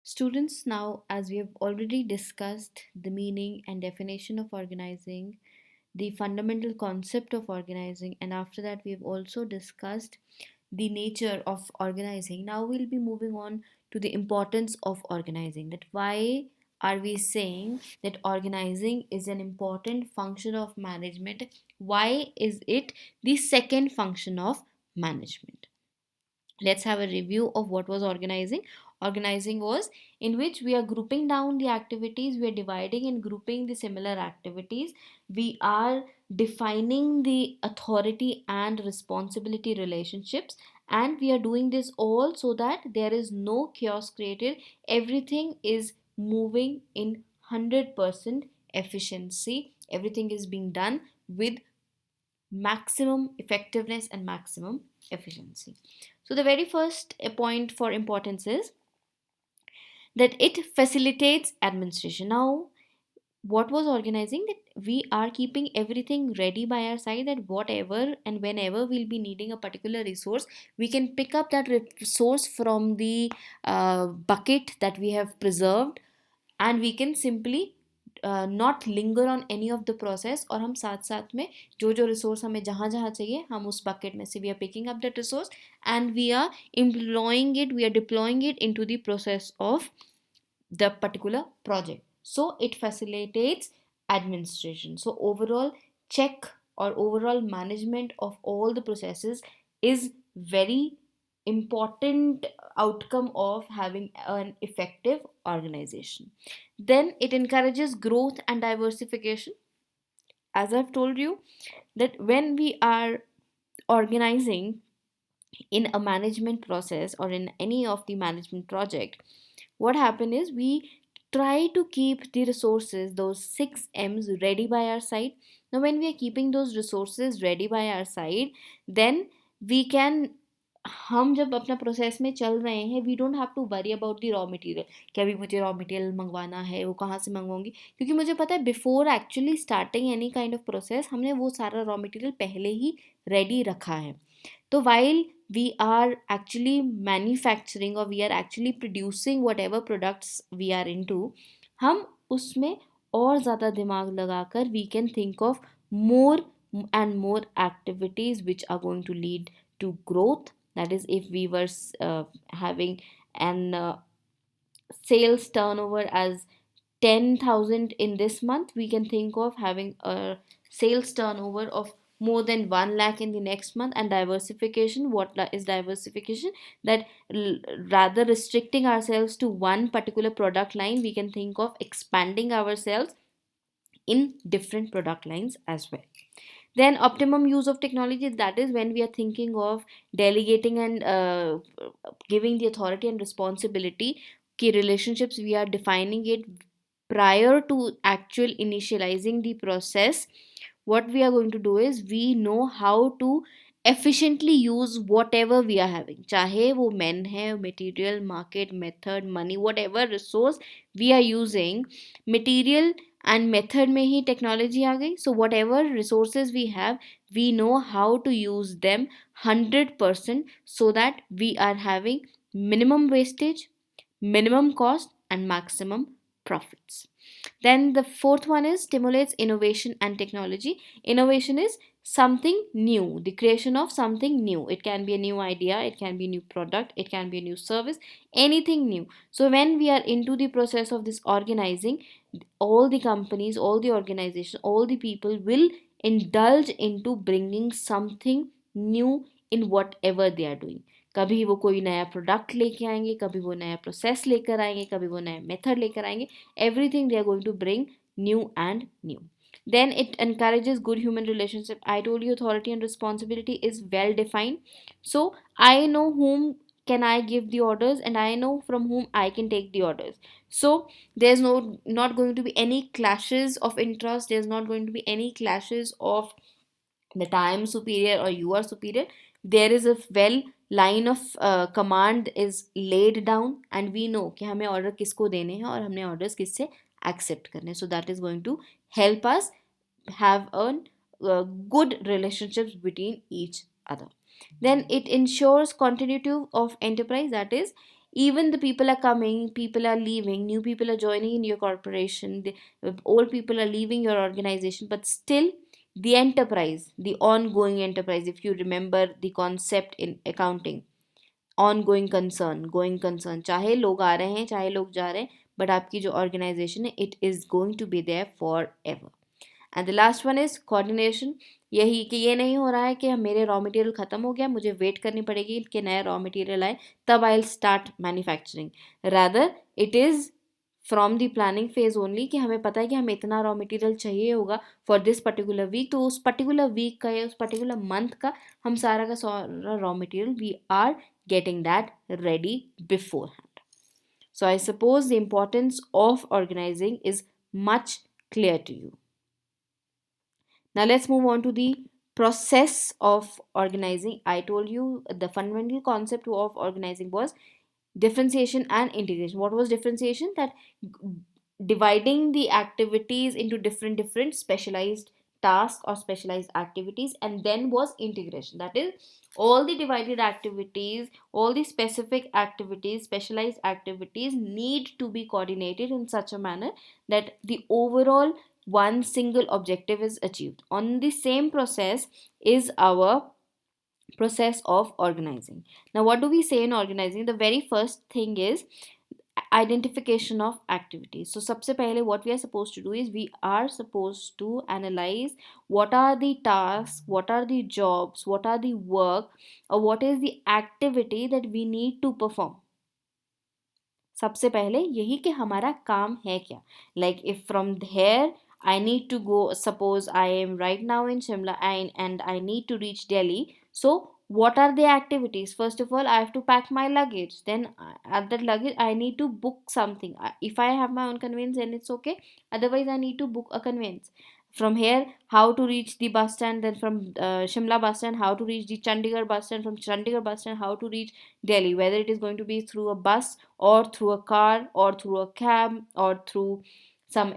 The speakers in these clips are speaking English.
Students, now as we have already discussed the meaning and definition of organizing, the fundamental concept of organizing, and after that, we have also discussed the nature of organizing. Now we'll be moving on to the importance of organizing. That why are we saying that organizing is an important function of management? Why is it the second function of management? Let's have a review of what was organizing. Organizing was in which we are grouping down the activities, we are dividing and grouping the similar activities, we are defining the authority and responsibility relationships, and we are doing this all so that there is no chaos created, everything is moving in 100% efficiency, everything is being done with maximum effectiveness and maximum efficiency. So, the very first point for importance is that it facilitates administration. Now, what was organizing? That we are keeping everything ready by our side, that whatever and whenever we'll be needing a particular resource, we can pick up that resource from the bucket that we have preserved, and we can simply not linger on any of the process, और हम साथ साथ में जो जो resource हमें जहाँ जहाँ चाहिए हम उस बकेट में से we are picking up that resource and we are employing it, we are deploying it in to the process of the particular project. So it facilitates administration. So overall check or overall management of all the processes is very important outcome of having an effective organization. Then it encourages growth and diversification. As I've told you, that when we are organizing in a management process or in any of the management project, what happen is we try to keep the resources, those 6 M's, ready by our side. Now when we are keeping those resources ready by our side, then we can, हम जब अपना process में चल रहे हैं, we don't have to worry about the raw material कि अभी मुझे रॉ मटेरियल मंगवाना है, वो कहाँ से मंगवाऊंगी, क्योंकि मुझे पता है before actually starting any kind of process हमने वो सारा रॉ मटेरियल पहले ही रेडी रखा है. तो while we are actually manufacturing or we are actually producing whatever products we are into, हम उसमें और ज़्यादा दिमाग लगाकर we can think of more and more activities which are going to lead to growth. That is, if we were having an sales turnover as 10,000 in this month, we can think of having a sales turnover of more than 1 lakh in the next month. And diversification, what is diversification? That rather restricting ourselves to one particular product line, we can think of expanding ourselves in different product lines as well. Then optimum use of technology, that is when we are thinking of delegating and giving the authority and responsibility. Key relationships, we are defining it prior to actual initializing the process. What we are going to do is we know how to efficiently use whatever we are having, चाहे वो men है, material, market, method, money, whatever resource we are using, material and method में ही technology आ गई. So whatever resources we have, we know how to use them 100% so that we are having minimum wastage, minimum cost and maximum profits. Then the fourth one is stimulates innovation and technology. Innovation is something new, the creation of something new. It can be a new idea, it can be a new product, it can be a new service, anything new. So when we are into the process of this organizing, all the companies, all the organizations, all the people will indulge into bringing something new in whatever they are doing. कभी वो कोई नया product लेके आएंगे, कभी वो नया process लेकर आएंगे, कभी वो नया मेथड लेकर आएंगे. Everything they are going to bring new and new. Then it encourages good human relationship. I told you authority and responsibility is well defined. So I know whom can I give the orders and I know from whom I can take the orders. So there's not going to be any clashes of interest. There's not going to be any clashes of that I am superior or you are superior. There is a well line of command is laid down and we know कि हमें order किसको देने हैं और हमने orders किससे accept करने. So that is going to help us have a good relationships between each other. Then it ensures continuity of enterprise. That is, Even the people are coming, people are leaving, new people are joining in your corporation, the old people are leaving your organization, but still the enterprise, the ongoing enterprise, if you remember the concept in accounting, ongoing concern, going concern, चाहे लोग आ रहे हैं चाहे लोग जा रहे हैं, but आपकी जो ऑर्गेनाइजेशन है it is going to be there forever. And the last one is coordination. यही कि ये नहीं हो रहा है कि मेरे रॉ मटेरियल ख़त्म हो गया, मुझे वेट करनी पड़ेगी कि नया रॉ मटेरियल आए तब I will start manufacturing. Rather it is from the planning phase only कि हमें पता है कि हमें इतना रॉ मटेरियल चाहिए होगा फॉर दिस पर्टिकुलर वीक, तो उस पर्टिकुलर वीक का या उस पर्टिकुलर मंथ का हम सारा का सारा raw material we are getting that ready beforehand. So I suppose the importance of organizing is much clear to you. Now let's move on to the process of organizing. I told you the fundamental concept of organizing was differentiation and integration. What was differentiation? That dividing the activities into different specialized tasks or specialized activities, and then was integration. That is, all the divided activities, all the specific activities, specialized activities need to be coordinated in such a manner that the overall one single objective is achieved. On the same process is our process of organizing. Now what do we say in organizing? The very first thing is identification of activities. So सबसे पहले what we are supposed to do is we are supposed to analyze what are the tasks, what are the jobs, what are the work, or what is the activity that we need to perform. सबसे पहले यही कि हमारा काम है क्या. Like if from here I need to go, suppose I am right now in Shimla and I need to reach Delhi. So what are the activities? First of all, I have to pack my luggage. Then at that luggage I need to book something. If I have my own conveyance, then it's okay. Otherwise I need to book a conveyance. From here, how to reach the bus stand, then from Shimla bus stand, how to reach the Chandigarh bus stand, from Chandigarh bus stand, how to reach Delhi, whether it is going to be through a bus or through a car or through a cab or through some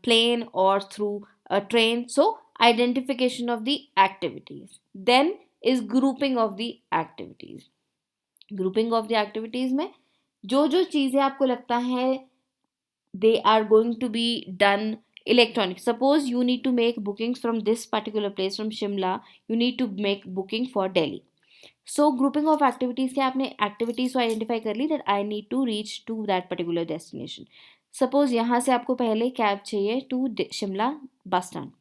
plane or through a train. So identification of the activities. Then is grouping of the activities. Grouping of the activities में जो जो चीज़ें आपको लगता है they are going to be done electronic. Suppose you need to make bookings from this particular place, from Shimla you need to make booking for Delhi. So grouping of activities के आपने activities को identify कर ली that I need to reach to that particular destination. Suppose यहाँ से आपको पहले cab चाहिए to Shimla bus stand.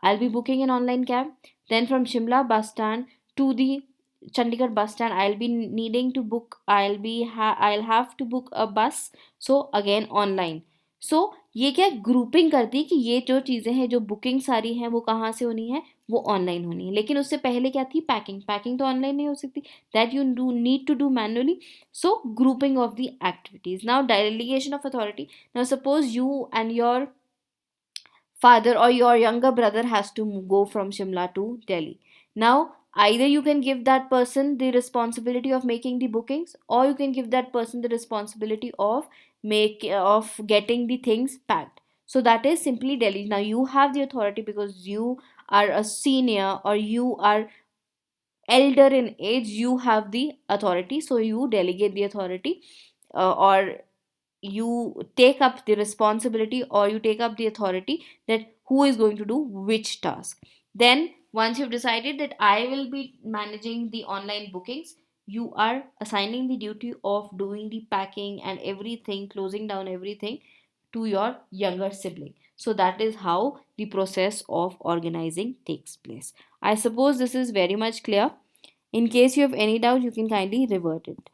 I'll be booking an online cab. Then from Shimla bus stand to the Chandigarh bus stand, I'll be needing to book. I'll have to book a bus. So again online. सो ये क्या grouping करती है कि ये जो चीज़ें हैं जो बुकिंग सारी हैं वो कहाँ से होनी है, वो ऑनलाइन होनी है. लेकिन उससे पहले क्या थी, पैकिंग. पैकिंग तो ऑनलाइन नहीं हो सकती, that you do need to do manually. So grouping of the activities. Now delegation of authority. Now suppose you and your father or your younger brother has to go from Shimla to Delhi. Now either you can give that person the responsibility of making the bookings, or you can give that person the responsibility of getting the things packed. So that is simply Delhi. Now you have the authority because you are a senior or you are elder in age, you have the authority, so you delegate the authority, or you take up the responsibility or you take up the authority that who is going to do which task. Then once you've decided that I will be managing the online bookings, you are assigning the duty of doing the packing and everything, closing down everything to your younger sibling. So that is how the process of organizing takes place. I suppose this is very much clear. In case you have any doubt, you can kindly revert it.